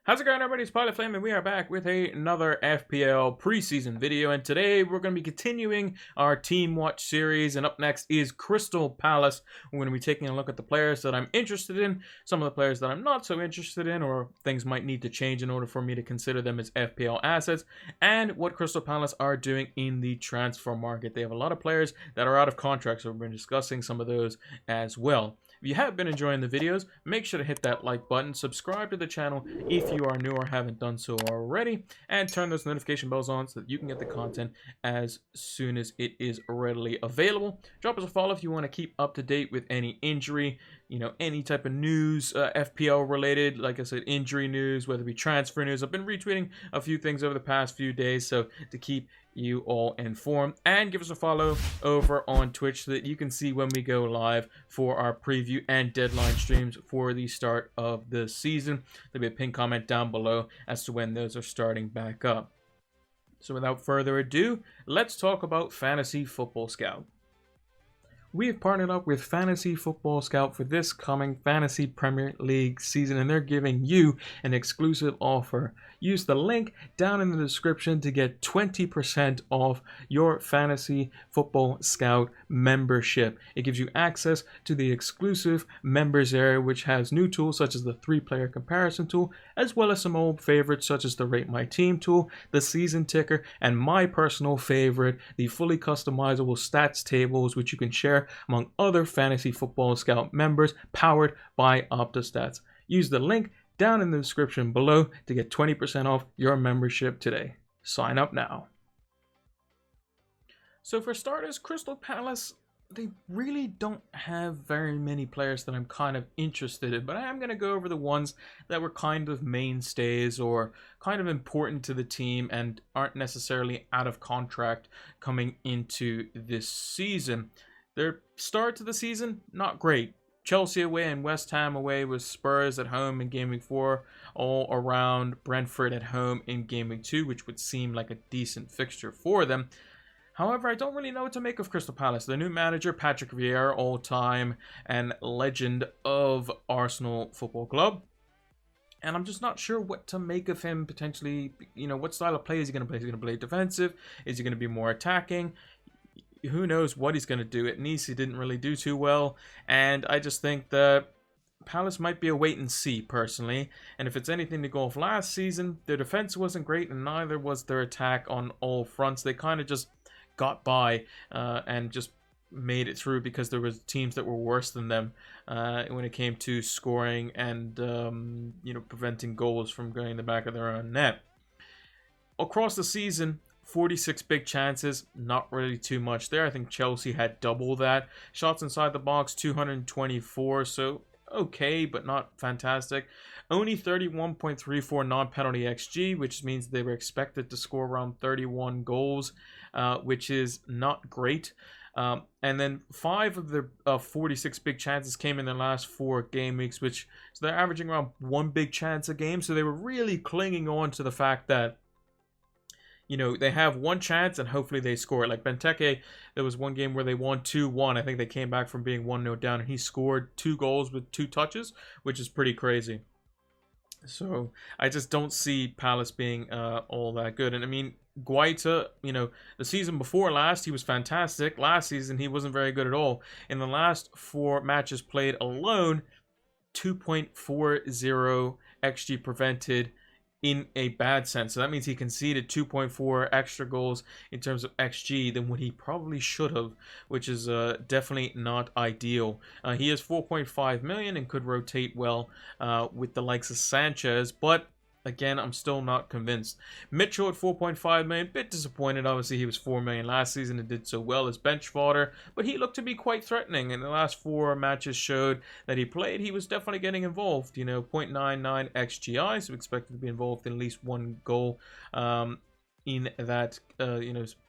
How's it going, everybody? It's Pilot Flame, and we are back with another FPL preseason video. And today we're going to be continuing our Team Watch series. And up next is Crystal Palace. We're going to be taking a look at the players that I'm interested in, some of the players that I'm not so interested in, or things might need to change in order for me to consider them as FPL assets, and what Crystal Palace are doing in the transfer market. They have a lot of players that are out of contract, so we've been discussing some of those as well. If you have been enjoying the videos, make sure to hit that like button, subscribe to the channel if you are new or haven't done so already, and turn those notification bells on so that you can get the content as soon as it is readily available. Drop us a follow if you want to keep up to date with any injury, any type of news, FPL related, like I said, injury news, whether it be transfer news. I've been retweeting a few things over the past few days, so to keep you all informed. And give us a follow over on Twitch so that you can see when we go live for our preview and deadline streams for the start of the season. There'll be a pinned comment down below as to when those are starting back up. So without further ado, let's talk about Fantasy Football Scout. We have partnered up with Fantasy Football Scout for this coming Fantasy Premier League season, and they're giving you an exclusive offer. Use the link down in the description to get 20% off your Fantasy Football Scout membership. It gives you access to the exclusive members area, which has new tools such as the 3-player comparison tool, as well as some old favorites such as the Rate My Team tool, the Season Ticker, and my personal favorite, the fully customizable stats tables, which you can share among other Fantasy Football Scout members, powered by Opta Stats. Use the link down in the description below to get 20% off your membership today. Sign up now. So for starters, Crystal Palace, they really don't have very many players that I'm kind of interested in, but I am going to go over the ones that were kind of mainstays or kind of important to the team and aren't necessarily out of contract coming into this season. Their start to the season, not great. Chelsea away and West Ham away, with Spurs at home in Game Week 4, all around Brentford at home in Game Week 2, which would seem like a decent fixture for them. However, I don't really know what to make of Crystal Palace. Their new manager, Patrick Vieira, all-time and legend of Arsenal Football Club. And I'm just not sure what to make of him potentially. What style of play is he going to play? Is he going to play defensive? Is he going to be more attacking? Who knows what he's going to do. At Nice, he didn't really do too well. And I just think that Palace might be a wait and see, personally. And if it's anything to go off last season, their defense wasn't great, and neither was their attack on all fronts. They kind of just got by and just made it through because there was teams that were worse than them when it came to scoring and preventing goals from going in the back of their own net. Across the season, 46 big chances, not really too much there. I think Chelsea had double that. Shots inside the box, 224, so okay, but not fantastic. Only 31.34 non-penalty XG, which means they were expected to score around 31 goals, which is not great. And then 5 of their 46 big chances came in their last 4 game weeks, so they're averaging around 1 big chance a game. So they were really clinging on to the fact that they have one chance and hopefully they score. Like Benteke, there was one game where they won 2-1. I think they came back from being 1-0 down, and he scored 2 goals with 2 touches, which is pretty crazy. So I just don't see Palace being all that good. And I mean, Guaita, the season before last, he was fantastic. Last season, he wasn't very good at all. In the last 4 matches played alone, 2.40 XG prevented in a bad sense. So that means he conceded 2.4 extra goals in terms of XG than what he probably should have, which is definitely not ideal. He is 4.5 million and could rotate well with the likes of Sanchez, but again, I'm still not convinced. Mitchell at 4.5 million, bit disappointed. Obviously, he was 4 million last season and did so well as bench fodder, but he looked to be quite threatening. And the last 4 matches showed that he played. He was definitely getting involved. 0.99 XGI, so expected to be involved in at least 1 goal in that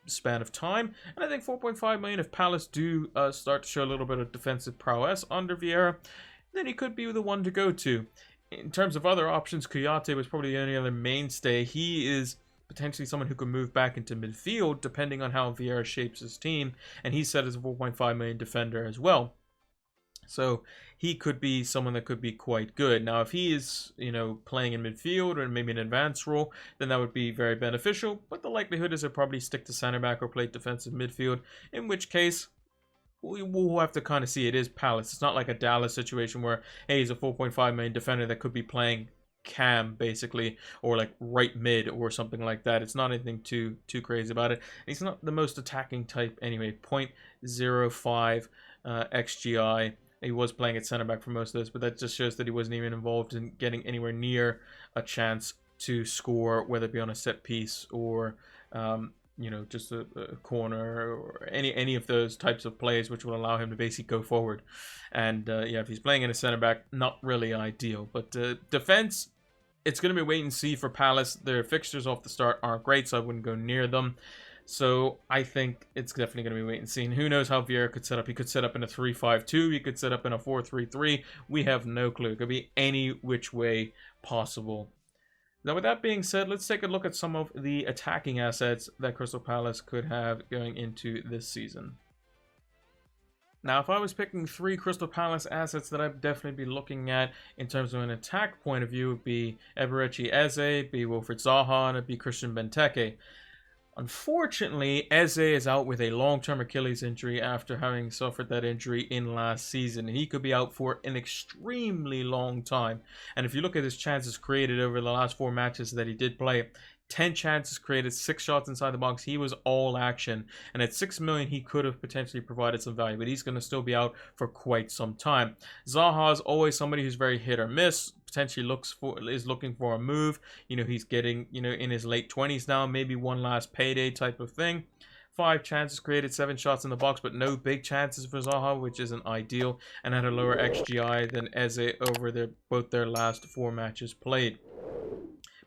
span of time. And I think 4.5 million, if Palace do start to show a little bit of defensive prowess under Vieira, then he could be the one to go to. In terms of other options, Kouyaté was probably the only other mainstay. He is potentially someone who could move back into midfield depending on how Vieira shapes his team, and he's set as a 4.5 million defender as well. So he could be someone that could be quite good. Now, if he is, playing in midfield or maybe an advanced role, then that would be very beneficial. But the likelihood is he'll probably stick to center back or play defensive midfield, in which case we'll have to kind of see. It is Palace. It's not like a Dallas situation where, hey, he's a 4.5 million defender that could be playing cam basically, or like right mid or something like that. It's not anything too crazy about it. He's not the most attacking type anyway. 0.05 xgi. He was playing at center back for most of this, but that just shows that he wasn't even involved in getting anywhere near a chance to score, whether it be on a set piece or just a corner or any of those types of plays which will allow him to basically go forward. And if he's playing in a center back, not really ideal. But defense, it's going to be wait and see for Palace. Their fixtures off the start aren't great, so I wouldn't go near them. So I think it's definitely going to be wait and see. And who knows how Vieira could set up. He could set up in a 3-5-2. He could set up in a 4-3-3. We have no clue. It could be any which way possible. Now, with that being said, let's take a look at some of the attacking assets that Crystal Palace could have going into this season. Now, if I was picking 3 Crystal Palace assets that I'd definitely be looking at in terms of an attack point of view, it would be Eberechi Eze, be Wilfried Zaha, and it'd be Christian Benteke. Unfortunately, Eze is out with a long-term Achilles injury after having suffered that injury in last season. He could be out for an extremely long time. And if you look at his chances created over the last 4 matches that he did play, 10 chances created, 6 shots inside the box. He was all action. And at 6 million, he could have potentially provided some value, but he's going to still be out for quite some time. Zaha is always somebody who's very hit or miss. Potentially is looking for a move. He's getting, in his late 20s now, maybe one last payday type of thing. 5 chances created, 7 shots in the box, but no big chances for Zaha, which isn't ideal, and had a lower XGI than Eze over both their last 4 matches played.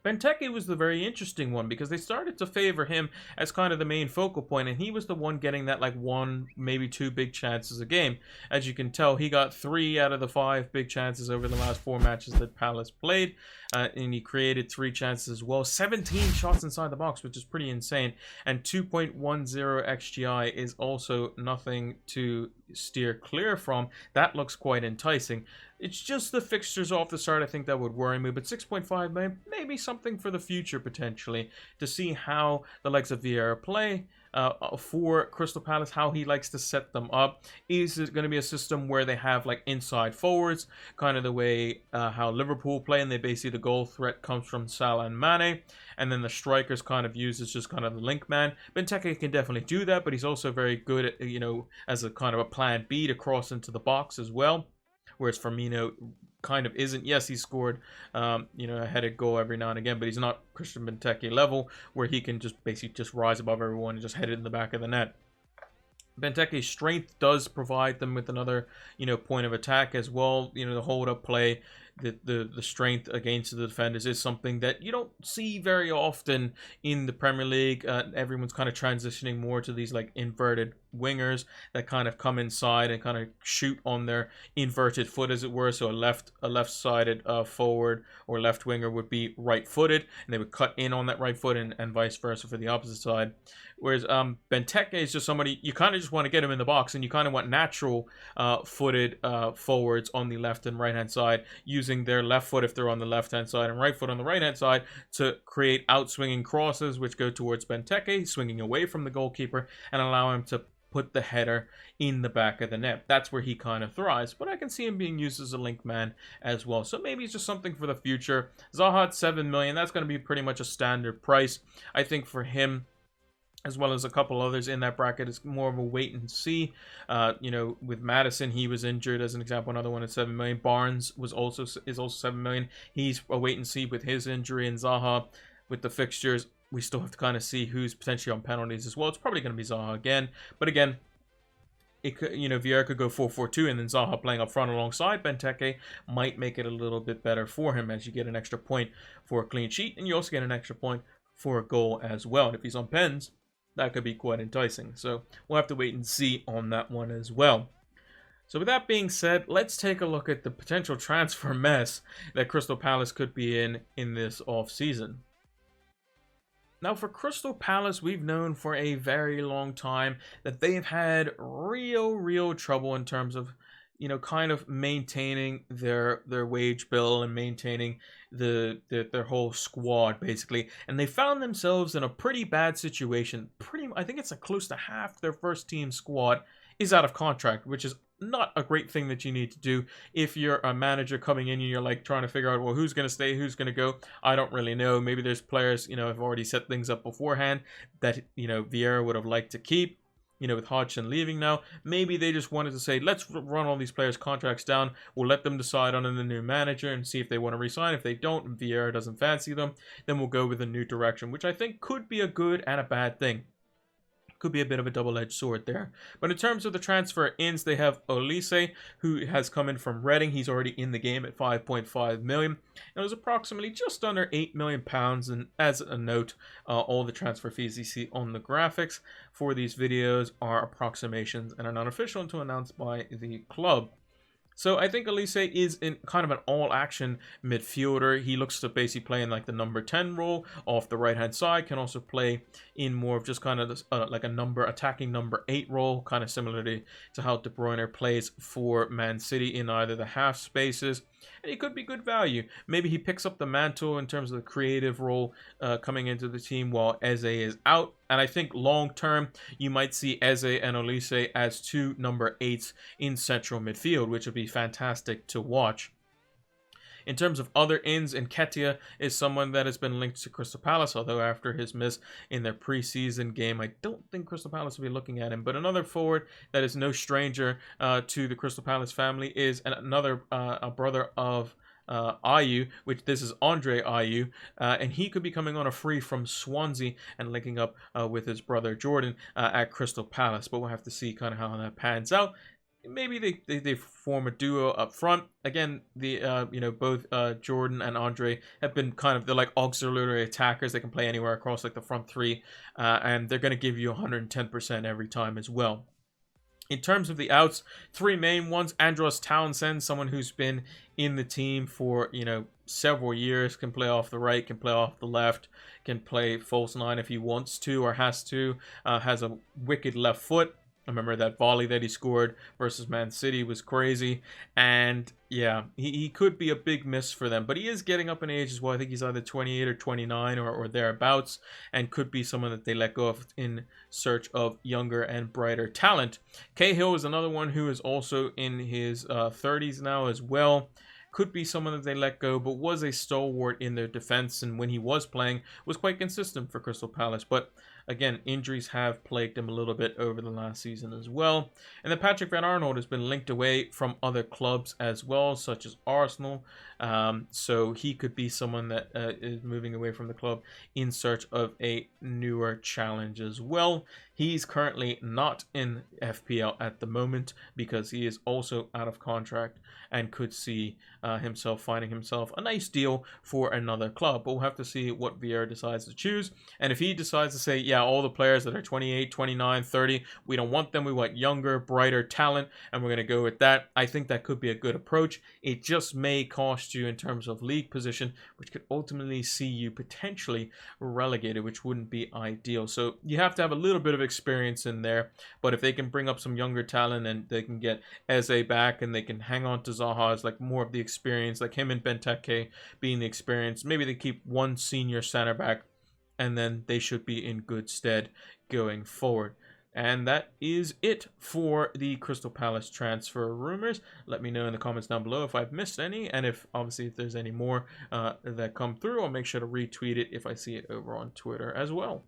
Benteke was the very interesting one because they started to favor him as kind of the main focal point, and he was the one getting that like 1, maybe 2 big chances a game. As you can tell, he got 3 out of the 5 big chances over the last 4 matches that Palace played, and he created 3 chances as well. 17 shots inside the box, which is pretty insane, and 2.10 XGI is also nothing to steer clear from. That looks quite enticing. It's just the fixtures off the start, I think, that would worry me. But 6.5 million, maybe something for the future, potentially, to see how the likes of Vieira play for Crystal Palace, how he likes to set them up. Is it going to be a system where they have like inside forwards, kind of the way how Liverpool play, and they basically the goal threat comes from Salah and Mane, and then the strikers kind of use as just kind of the link man. Benteke can definitely do that, but he's also very good at, as a kind of a plan B to cross into the box as well. Whereas Firmino kind of isn't. Yes, he scored, a headed goal every now and again, but he's not Christian Benteke level, where he can just basically just rise above everyone and just head it in the back of the net. Benteke's strength does provide them with another, point of attack as well. The hold-up play, the strength against the defenders is something that you don't see very often in the Premier League. Everyone's kind of transitioning more to these like inverted wingers that kind of come inside and kind of shoot on their inverted foot, as it were. So a left-sided forward or left winger would be right-footed, and they would cut in on that right foot, and vice versa for the opposite side. Whereas Benteke is just somebody you kind of just want to get him in the box, and you kind of want natural footed forwards on the left and right hand side, using their left foot if they're on the left hand side and right foot on the right hand side to create outswinging crosses which go towards Benteke, swinging away from the goalkeeper, and allow him to put the header in the back of the net. That's where he kind of thrives, but I can see him being used as a link man as well. So maybe it's just something for the future. Zaha at 7 million, that's going to be pretty much a standard price. I think for him, as well as a couple others in that bracket, is more of a wait and see. With Madison, he was injured as an example, another one at 7 million. Barnes is also 7 million. He's a wait and see with his injury. And Zaha, with the fixtures, we still have to kind of see who's potentially on penalties as well. It's probably going to be Zaha again, but again, it could, Vieira could go 4-4-2, and then Zaha playing up front alongside Benteke might make it a little bit better for him, as you get an extra point for a clean sheet, and you also get an extra point for a goal as well. And if he's on pens, that could be quite enticing. So we'll have to wait and see on that one as well. So with that being said, let's take a look at the potential transfer mess that Crystal Palace could be in this off-season. Now, for Crystal Palace, we've known for a very long time that they've had real trouble in terms of, kind of maintaining their wage bill and maintaining their whole squad basically, and they found themselves in a pretty bad situation. I think it's like close to half their first team squad is out of contract, which is not a great thing that you need to do if you're a manager coming in and you're like trying to figure out, well, who's going to stay, who's going to go. I don't really know. Maybe there's players, have already set things up beforehand that, Vieira would have liked to keep. With Hodgson leaving now, maybe they just wanted to say, let's run all these players' contracts down. We'll let them decide on the new manager and see if they want to resign. If they don't, and Vieira doesn't fancy them, then we'll go with a new direction, which I think could be a good and a bad thing. Could be a bit of a double-edged sword there. But in terms of the transfer ins, they have Olise, who has come in from Reading. He's already in the game at 5.5 million. It was approximately just under 8 million pounds. And as a note, all the transfer fees you see on the graphics for these videos are approximations and are not official until announced by the club. So I think Olise is in kind of an all-action midfielder. He looks to basically play in like the number 10 role off the right-hand side. Can also play in more of just kind of this, like a attacking number 8 role, kind of similarly to how De Bruyne plays for Man City in either the half spaces. And he could be good value. Maybe he picks up the mantle in terms of the creative role coming into the team while Eze is out. And I think long term, you might see Eze and Olise as two number 8s in central midfield, which would be fantastic to watch. In terms of other ins, Nketiah is someone that has been linked to Crystal Palace, although after his miss in their preseason game, I don't think Crystal Palace will be looking at him. But another forward that is no stranger to the Crystal Palace family is another a brother of Ayew, which this is Andre Ayew, and he could be coming on a free from Swansea and linking up with his brother Jordan at Crystal Palace. But we'll have to see kind of how that pans out. Maybe they form a duo up front. Again, both Jordan and Andre have been they're like auxiliary attackers. They can play anywhere across like the front three, and they're going to give you 110% every time as well. In terms of the outs, 3 main ones. Andros Townsend, someone who's been in the team for several years, can play off the right, can play off the left, can play false 9 if he wants to or has to. Has a wicked left foot. I remember that volley that he scored versus Man City was crazy. And yeah, he could be a big miss for them. But he is getting up in age as well. I think he's either 28 or 29 or thereabouts. And could be someone that they let go of in search of younger and brighter talent. Cahill is another one who is also in his 30s now as well. Could be someone that they let go, but was a stalwart in their defense. And when he was playing, was quite consistent for Crystal Palace. But again, injuries have plagued him a little bit over the last season as well. And then Patrick Van Arnold has been linked away from other clubs as well, such as Arsenal. So he could be someone that is moving away from the club in search of a newer challenge as well. He's currently not in FPL at the moment because he is also out of contract and could see finding himself a nice deal for another club. But we'll have to see what Vieira decides to choose. And if he decides to say, yeah, all the players that are 28, 29, 30, we don't want them. We want younger, brighter talent, and we're going to go with that. I think that could be a good approach. It just may cost you in terms of league position, which could ultimately see you potentially relegated, which wouldn't be ideal. So you have to have a little bit of experience in there. But if they can bring up some younger talent and they can get Eze back and they can hang on to Zaha as like more of the experience, like him and Benteke being the experience, maybe they keep one senior center back and then they should be in good stead going forward. And that is it for the Crystal Palace transfer rumors. Let me know in the comments down below if I've missed any, and if there's any more that come through, I'll make sure to retweet it if I see it over on Twitter as well.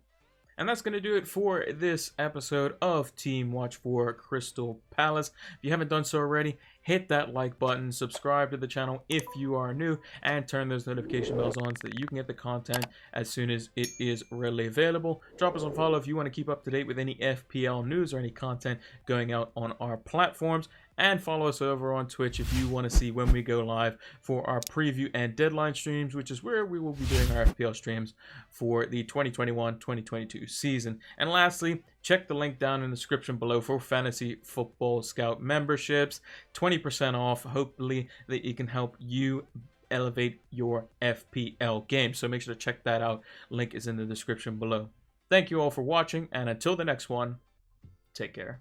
And that's going to do it for this episode of Team Watch for Crystal Palace. If you haven't done so already, hit that like button, subscribe to the channel if you are new, and turn those notification bells on so that you can get the content as soon as it is readily available. Drop us a follow if you want to keep up to date with any FPL news or any content going out on our platforms. And follow us over on Twitch if you want to see when we go live for our preview and deadline streams, which is where we will be doing our FPL streams for the 2021-2022 season. And lastly, check the link down in the description below for Fantasy Football Scout memberships. 20% off. Hopefully that it can help you elevate your FPL game. So make sure to check that out. Link is in the description below. Thank you all for watching, and until the next one, take care.